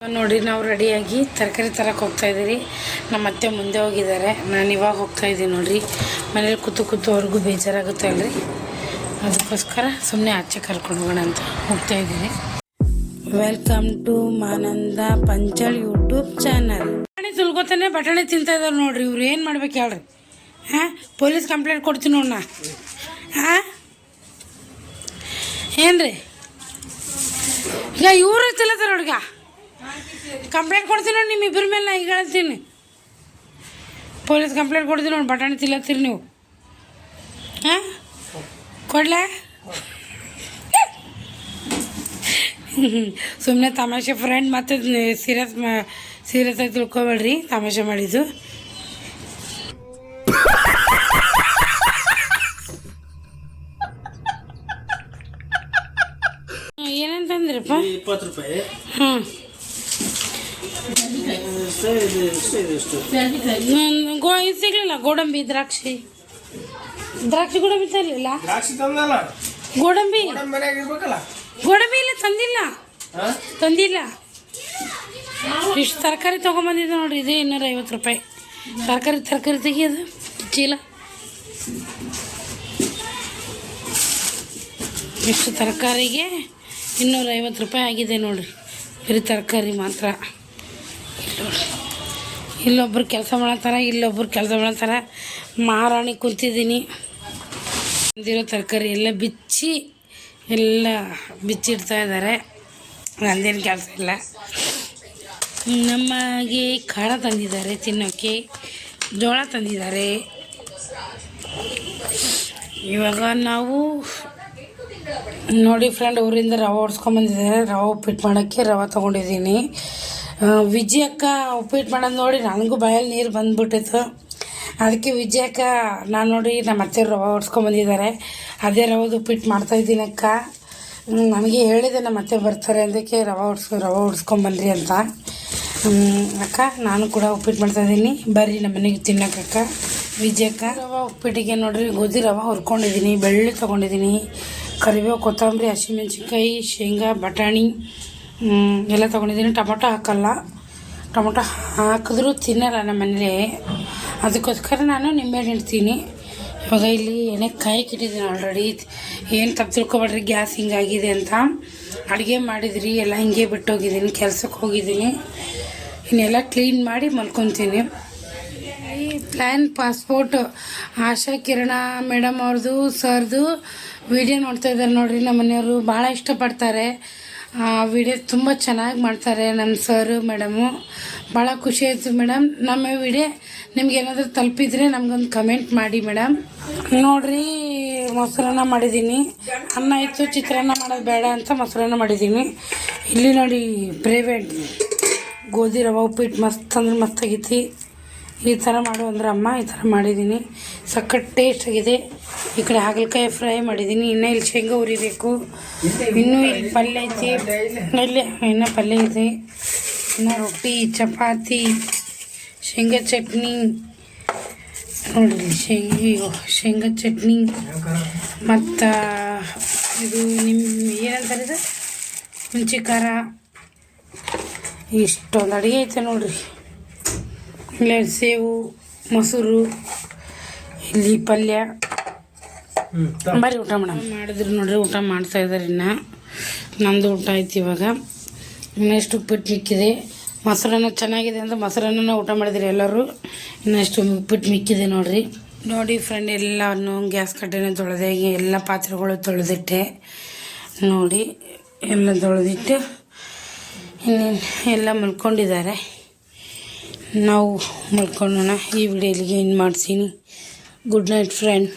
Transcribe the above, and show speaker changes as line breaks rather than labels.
ನೋಡಿ ನಾವು ರೆಡಿಯಾಗಿ ತರಕಾರಿ ತರಕ್ಕೆ ಹೋಗ್ತಾ ಇದ್ದೀರಿ. ನಮ್ಮ ಅತ್ತೆ ಮುಂದೆ ಹೋಗಿದ್ದಾರೆ, ನಾನು ಇವಾಗ ಹೋಗ್ತಾ ಇದ್ದೀನಿ ನೋಡ್ರಿ. ಮನೇಲಿ ಕೂತು ಅವ್ರಿಗೂ ಬೇಜಾರಾಗುತ್ತೆ ಅಲ್ರಿ, ಅದಕ್ಕೋಸ್ಕರ ಸುಮ್ಮನೆ ಆಚೆ ಕರ್ಕೊಂಡು ಹೋಗೋಣ ಅಂತ ಹೋಗ್ತಾ ಇದ್ದೀನಿ. ವೆಲ್ಕಮ್ ಟು ಮಾನಂದ ಪಂಚಳ್ ಯೂಟ್ಯೂಬ್ ಚಾನಲ್. ಬಟಾಣಿ ತುಳ್ಕೊತಾನೆ ಬಟಾಣಿ ತಿಂತಾ ಇದ್ದಾರೆ ನೋಡ್ರಿ. ಇವ್ರು ಏನು ಮಾಡ್ಬೇಕು ಹೇಳ್ರಿ? ಪೊಲೀಸ್ ಕಂಪ್ಲೇಂಟ್ ಕೊಡ್ತೀನಿ ನೋಡಣ್ಣ. ಏನ್ರಿ ಈಗ ಇವ್ರು ತಿಲ್ಲತ್ತಾರ ಹುಡುಗ, ಕಂಪ್ಲೇಂಟ್ ಕೊಡ್ತೀನಿ ನೋಡಿ ನಿಮ್ಮಿಬ್ಬರ ಮೇಲೆ. ನಾ ಈಗ ಹೇಳ್ತೀನಿ, ಪೊಲೀಸ್ ಕಂಪ್ಲೇಂಟ್ ಕೊಡ್ತೀನಿ ನೋಡಿ. ಬಟಾಣಿ ತಿಲ್ಲತ್ತೀರಿ ನೀವು. ಕೊಡ್ಲೇ? ಸುಮ್ಮನೆ ತಮಾಷೆ ಫ್ರೆಂಡ್, ಮತ್ತೆ ಸೀರಿಯಸ್ ಆಗಿ ತಿಳ್ಕೊಬೇಡ್ರಿ, ತಮಾಷೆ ಮಾಡಿದ್ದು. ಏನಂತಂದ್ರಪ್ಪ?
20 ರೂಪಾಯಿ.
ಇದು ಸಿಗ್ಲಿಲ್ಲ. ಗೋಡಂಬಿ ದ್ರಾಕ್ಷಿ ಗೋಡಂಬಿ ತರಲಿಲ್ಲ. ಗೋಡಂಬಿ ಇಲ್ಲ, ತಂದಿಲ್ಲ. ಇಷ್ಟು ತರಕಾರಿ ತೊಗೊಂಬಂದಿದ್ದೆ ನೋಡ್ರಿ. ಇದು 250 ರೂಪಾಯಿ. ತರಕಾರಿ ತೆಗಿಯೋದು ಚೀಲ. ಇಷ್ಟು ತರಕಾರಿಗೆ 250 ರೂಪಾಯಿ ಆಗಿದೆ ನೋಡ್ರಿ, ಬರೀ ತರಕಾರಿ ಮಾತ್ರ. ಇಲ್ಲೊಬ್ರು ಕೆಲಸ ಮಾಡತ್ತಾರ, ಮಹಾರಾಣಿ ಕುಂತಿದ್ದೀನಿ. ಬಂದಿರೋ ತರಕಾರಿ ಎಲ್ಲ ಬಿಚ್ಚಿಡ್ತಾ ಇದ್ದಾರೆ. ನಂದೇನು ಕೆಲಸ ಇಲ್ಲ. ನಮಗೆ ಖಾರ ತಂದಿದ್ದಾರೆ ತಿನ್ನೋಕ್ಕೆ, ಜೋಳ ತಂದಿದ್ದಾರೆ. ಇವಾಗ ನಾವು ನೋಡಿ ಫ್ರೆಂಡ್, ಊರಿಂದ ರವೆ ಹೊಡ್ಸ್ಕೊಂಬಂದಿದ್ದಾರೆ. ರವೆ ಉಪ್ಪಿಟ್ಟು ಮಾಡೋಕ್ಕೆ ರವೆ ತೊಗೊಂಡಿದ್ದೀನಿ. ವಿಜಯ ಅಕ್ಕ ಉಪ್ಪಿಟ್ಟು ಮಾಡೋದು ನೋಡಿ ನನಗೂ ಬಾಯಲ್ಲಿ ನೀರು ಬಂದುಬಿಟ್ಟಿತ್ತು. ಅದಕ್ಕೆ ವಿಜಯ ಅಕ್ಕ ನಾನು ನೋಡಿ ನಮ್ಮ ಅತ್ತೆ ರವೆ ಹೊಡ್ಸ್ಕೊಂಬಂದಿದ್ದಾರೆ. ಅದೇ ರವೆದು ಉಪ್ಪಿಟ್ಟು ಮಾಡ್ತಾಯಿದ್ದೀನಿ ಅಕ್ಕ. ನನಗೆ ಹೇಳಿದೆ ನಮ್ಮ ಅತ್ತೆ ಬರ್ತಾರೆ, ಅದಕ್ಕೆ ರವೆ ಹೊಡ್ಸ್ಕೊಂಬನ್ರಿ ಅಂತ. ಅಕ್ಕ ನಾನು ಕೂಡ ಉಪ್ಪಿಟ್ಟು ಮಾಡ್ತಾಯಿದ್ದೀನಿ, ಬರ್ರಿ ನಮ್ಮ ಮನೆಗೆ ತಿನ್ನೋಕ್ಕಕ್ಕ. ವಿಜಯ ಅಕ್ಕ ರವೆ ಉಪ್ಪಿಟ್ಟಿಗೆ ನೋಡಿರಿ ಗೋಧಿ ರವೆ ಹುರ್ಕೊಂಡಿದ್ದೀನಿ, ಬೆಳ್ಳುಳ್ಳಿ ತೊಗೊಂಡಿದ್ದೀನಿ, ಕರಿಬೇವು, ಕೊತ್ತಂಬರಿ, ಹಸಿಮೆಣ್ಸಿನ್ಕಾಯಿ, ಶೇಂಗಾ, ಬಟಾಣಿ ಎಲ್ಲ ತೊಗೊಂಡಿದ್ದೀನಿ. ಟೊಮೊಟೊ ಹಾಕಲ್ಲ, ಟೊಮೊಟೊ ಹಾಕಿದ್ರೂ ತಿನ್ನಲ್ಲ ನಮ್ಮ ಮನೇಲಿ, ಅದಕ್ಕೋಸ್ಕರ ನಾನು ನಿಂಬೆಹಣ್ಣು ಇಡ್ತೀನಿ. ಇವಾಗ ಇಲ್ಲಿ ಎಣ್ಣೆ ಕಾಯಕ್ಕೆ ಇಟ್ಟಿದ್ದೀನಿ ಆಲ್ರೆಡಿ. ಏನು ತಪ್ಪು ತಿಳ್ಕೊಬೇಡ್ರಿ, ಗ್ಯಾಸ್ ಹಿಂಗಾಗಿದೆ ಅಂತ. ಅಡುಗೆ ಮಾಡಿದ್ರಿ ಎಲ್ಲ ಹಿಂಗೆ ಬಿಟ್ಟೋಗಿದ್ದೀನಿ, ಕೆಲ್ಸಕ್ಕೆ ಹೋಗಿದ್ದೀನಿ. ಇನ್ನೆಲ್ಲ ಕ್ಲೀನ್ ಮಾಡಿ ಮಲ್ಕೊತೀನಿ. ಈ ಪ್ಲ್ಯಾನ್ ಪಾಸ್ಪೋರ್ಟ್ ಆಶಾ ಕಿರಣ ಮೇಡಮ್ ಅವ್ರದ್ದು ಸರ್ದು ವಿಡಿಯೋ ನೋಡ್ತಾ ಇದ್ದಾರೆ ನೋಡಿರಿ. ನಮ್ಮ ಮನೆಯವರು ಭಾಳ ಇಷ್ಟಪಡ್ತಾರೆ. ವಿಡಿಯೋ ತುಂಬ ಚೆನ್ನಾಗಿ ಮಾಡ್ತಾರೆ ನಮ್ಮ ಸರು ಮೇಡಮು. ಭಾಳ ಖುಷಿ ಆಯಿತು ಮೇಡಮ್. ನಮ್ಮ ವಿಡಿಯೋ ನಿಮ್ಗೆ ಏನಾದರೂ ತಲುಪಿದ್ರೆ ನಮಗೊಂದು ಕಮೆಂಟ್ ಮಾಡಿ ಮೇಡಮ್. ನೋಡಿರಿ ಮೊಸರನ್ನ ಮಾಡಿದ್ದೀನಿ. ಅನ್ನ ಇತ್ತು, ಚಿತ್ರಾನ್ನ ಮಾಡೋದು ಬೇಡ ಅಂತ ಮೊಸರನ್ನ ಮಾಡಿದ್ದೀನಿ. ಇಲ್ಲಿ ನೋಡಿ ಪ್ರೈವೇಟ್ ಗೋಧಿ ರವೆ ಉಪ್ಪಿಟ್ಟು ಮಸ್ತ್ ಅಂದ್ರೆ ಮಸ್ತಾಗೈತಿ. ಈ ಥರ ಮಾಡು ಅಂದ್ರೆ ಅಮ್ಮ, ಈ ಥರ ಮಾಡಿದ್ದೀನಿ. ಸಖತ್ ಟೇಸ್ಟ್ ಆಗಿದೆ. ಈ ಕಡೆ ಹಾಗಲಕಾಯಿ ಫ್ರೈ ಮಾಡಿದ್ದೀನಿ. ಇನ್ನೂ ಇಲ್ಲಿ ಶೇಂಗಾ ಉರಿಬೇಕು. ಇನ್ನೂ ಇಲ್ಲಿ ಪಲ್ಯ ಐತಿ, ಇನ್ನೂ ಪಲ್ಯ ಐತಿ. ಇನ್ನು ರೊಟ್ಟಿ, ಚಪಾತಿ, ಶೇಂಗಾ ಚಟ್ನಿ ನೋಡಿರಿ. ಶೇಂಗಾ ಚಟ್ನಿ ಮತ್ತು ಇದು ನಿಮ್ಮ ಏನಂತಾರೆ ಇದು ಹುಂಚಿ ಖಾರ. ಇಷ್ಟೊಂದು ಅಡುಗೆ ಐತೆ ನೋಡಿರಿ. ಇಲ್ಲ ಸೇವು, ಮೊಸರು, ಇಲ್ಲಿ ಪಲ್ಯ. ಬರೀ ಊಟ ಮಾಡಿದ್ರು ನೋಡ್ರಿ. ಊಟ ಮಾಡ್ತಾಯಿದ್ದಾರೆ. ಇನ್ನು ನಂದು ಊಟ ಆಯ್ತು. ಇವಾಗ ಇನ್ನೆಷ್ಟು ಉಪ್ಪಿಟ್ಟು ಮಿಕ್ಕಿದೆ. ಮೊಸರನ್ನ ಚೆನ್ನಾಗಿದೆ ಅಂತ ಮೊಸರನ್ನ ಊಟ ಮಾಡಿದ್ರಿ ಎಲ್ಲರೂ. ಇನ್ನಷ್ಟು ಉಪ್ಪಿಟ್ಟು ಮಿಕ್ಕಿದೆ ನೋಡಿರಿ. ನೋಡಿ ಫ್ರೆಂಡ್, ಎಲ್ಲವನ್ನು ಗ್ಯಾಸ್ ಕಟ್ಟೆನ ತೊಳೆದೆ, ಎಲ್ಲ ಪಾತ್ರೆಗಳು ತೊಳೆದಿಟ್ಟೆ ನೋಡಿ. ಎಲ್ಲ ತೊಳೆದಿಟ್ಟು ಇನ್ನೇನು ಎಲ್ಲ ಮಲ್ಕೊಂಡಿದ್ದಾರೆ. ನಾವು ಮಲ್ಕೊಳ್ಳೋಣ. ಈ ವಿಡಿಯೋ ಇಲ್ಲಿಗೆ ಏನು ಮಾಡ್ತೀನಿ. Good night friend.